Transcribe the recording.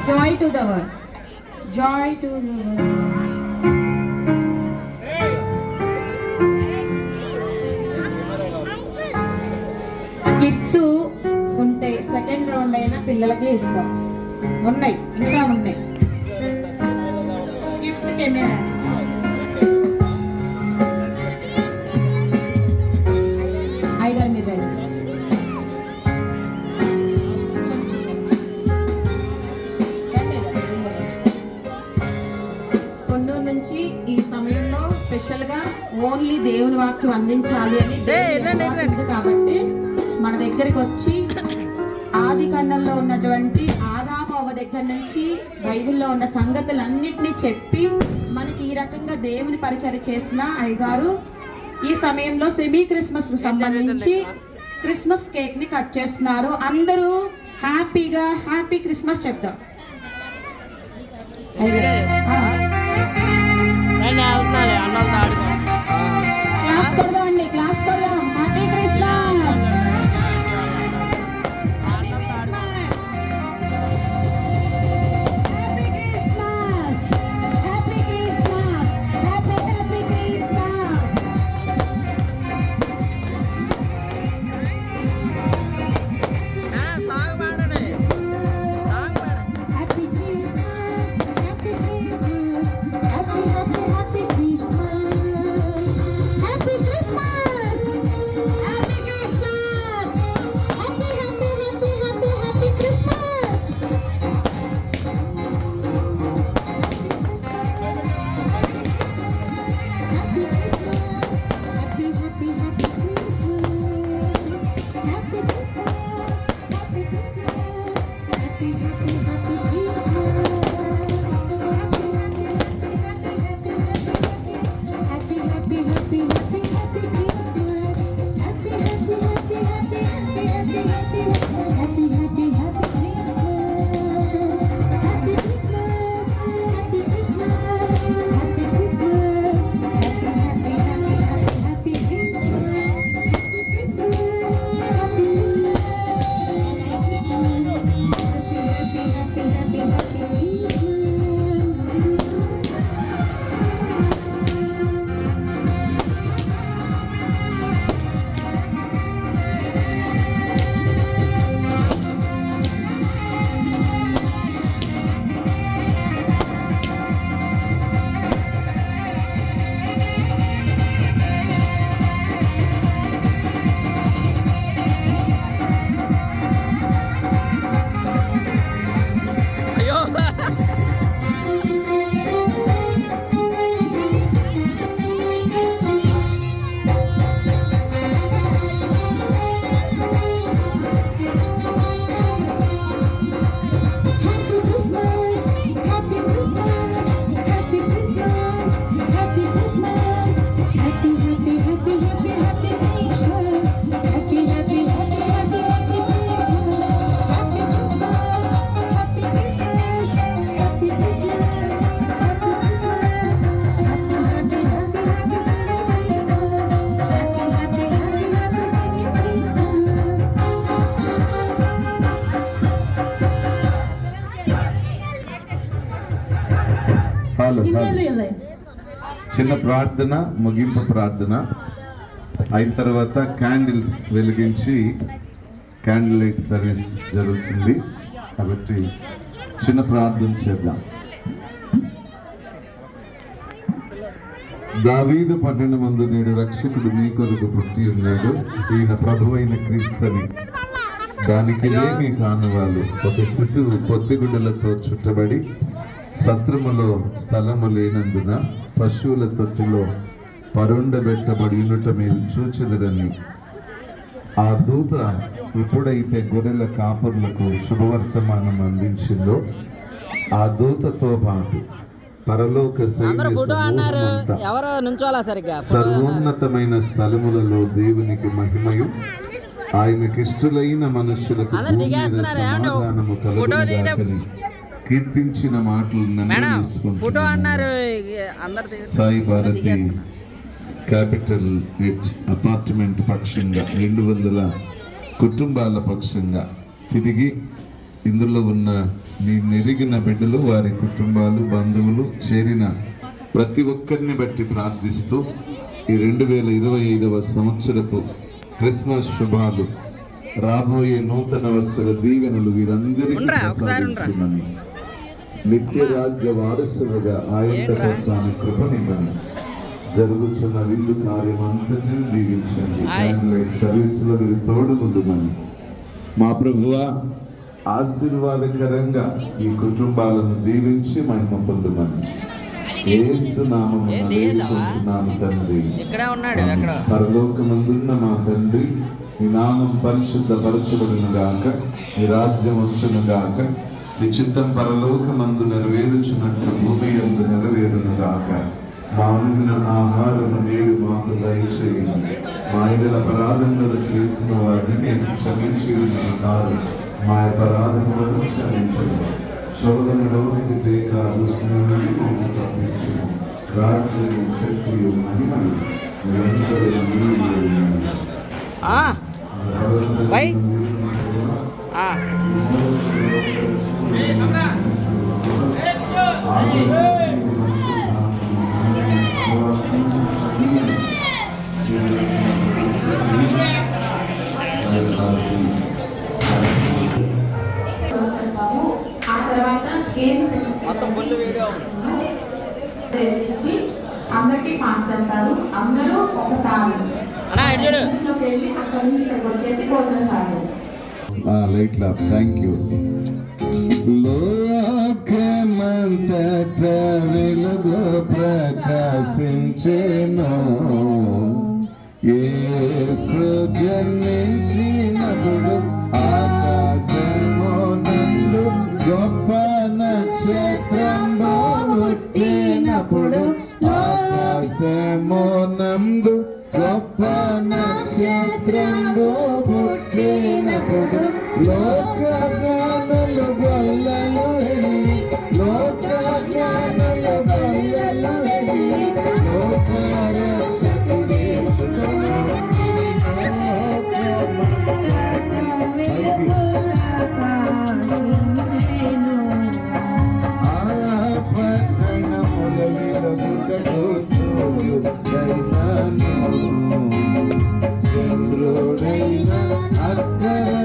Joy to the world. Joy to the world. Kids ఉంటే second round అయినా పిల్లలకే ఇస్తాం. ఉన్నాయి, ఇంకా ఉన్నాయి. గిఫ్ట్ కెమెరా ఐదారు మీరు రండి. కొన్నూరు నుంచి ఈ సమయంలో స్పెషల్ గా ఓన్లీ దేవుని వాక్యం అందించాలి అని కాబట్టి మన దగ్గరికి వచ్చి ఆది కాండంలో ఉన్నటువంటి ఆదాము అవ్వ దగ్గర నుంచి బైబిల్లో ఉన్న సంగతులన్నిటినీ చెప్పి మనకి ఈ రకంగా దేవుని పరిచయం చేసిన అయ్యగారు ఈ సమయంలో సెమీ క్రిస్మస్ కు సంబంధించి క్రిస్మస్ కేక్ ని కట్ చేస్తున్నారు. అందరూ హ్యాపీగా హ్యాపీ క్రిస్మస్ చెప్తాం. క్లాస్ కొడదాం అండి, క్లాస్ కొడదాం. Happy Christmas. చిన్న ప్రార్థన, ముగింపు ప్రార్థన అయిన తర్వాత క్యాండిల్స్ వెలిగించి క్యాండిల్ లైట్ సర్వీస్ జరుగుతుంది. కాబట్టి చిన్న ప్రార్థన చేద్దాం. దావీదు పట్టణమందు నేడు రక్షకుడు మీ కొరకు పుట్టి ఉన్నాడు, ఈయన ప్రభువైన క్రీస్తుని. దానికి లేమి కానువాలు ఒక శిశువు పొత్తిగుడ్డలతో చుట్టబడి సత్రములో స్థలము లేనందున పశువుల తొట్టిలో పరుండబెట్టబడి ఉండుట మీరు చూచెదరని ఆ దూత ఎప్పుడైతే గొర్రెల కాపరులకు శుభవర్తమానం అందించిందో ఆ దూతతో పాటు పరలోక సర్వోన్నతమైన స్థలములలో దేవునికి మహిమయు ఆయనకిష్టులైన మనుషులకు సమాధానము కలుగుగాకని కీర్తించిన మాటలు Sai Bharathi capital rich apartment పక్షంగా 200 కుటుంబాల పక్షంగా తిరిగి ఇందులో ఉన్న నీ నెరిగిన బిడ్డలు, వారి కుటుంబాలు, బంధువులు, చేరిన ప్రతి ఒక్కరిని బట్టి ప్రార్థిస్తూ ఈ 2025వ సంవత్సరపు క్రిస్మస్ శుభాలు, రాబోయే నూతన వత్సర దీవెనలు వీరందరికీ ప్రసాదించుమని, నిత్య రాజ్య వారసులుగా ఆయనతో తాను కృపనివ్వని, జరుగుతున్న విందు కార్యం అంతటిని దీవించండి. సర్వీసులో మీరు తోడుకుంటుమని, మా ప్రభువా ఆశీర్వాదకరంగా ఈ కుటుంబాలను దీవించి మహిమ పొందుమని యేసు నామమున వేడుకుంటున్నాను తండ్రి. పరలోకమందున్న మా తండ్రి, నీ నామం పరిశుద్ధపరచబడును గాక, నీ రాజ్యం వచ్చును గాక, నీ చిత్తం పరలోకమందు నెరవేరుచున్నట్లు భూమి యందు నెరవేరును గాక. మా అనుదిన ఆహారము నేడు మాకు దయచేయండి. మా ఇళ్ళ అపరాధములను చేసిన వారిని నేను క్షమించి ఉన్నాను. మా అపరాధములను క్షమించండి. శోధనలోనికి తేక దుష్టుని నుండి మమ్మల్ని తప్పించుము. రాత్రి శక్తియు మహిమలు నిరంతరం నీవే ఉన్నవి. ఆ తర్వాత గేమ్స్ అందరికీ పాస్ చేస్తారు. అందరూ ఒకసారి వెళ్ళి అక్కడ నుంచి ఇక్కడికి వచ్చేసి భోజనం స్టార్ట్ చేస్తారు. లైట్ లా థ్యాంక్ యూ. లోకమంతట వెలుగు ప్రకాశించెను, యేసు జన్మించినప్పుడు ఆకాశమునందు గొప్ప నక్షత్రం పుట్టినప్పుడు, ఆకాశమునందు గొప్ప నక్షత్రం పుట్టినప్పుడు, లోక జ్ఞానులు గొల్లలు వెళ్ళి, లోక జ్ఞానులు గొల్లలు వెళ్ళి, లోక రక్షకుడి చంద్రుడైన అక్కడ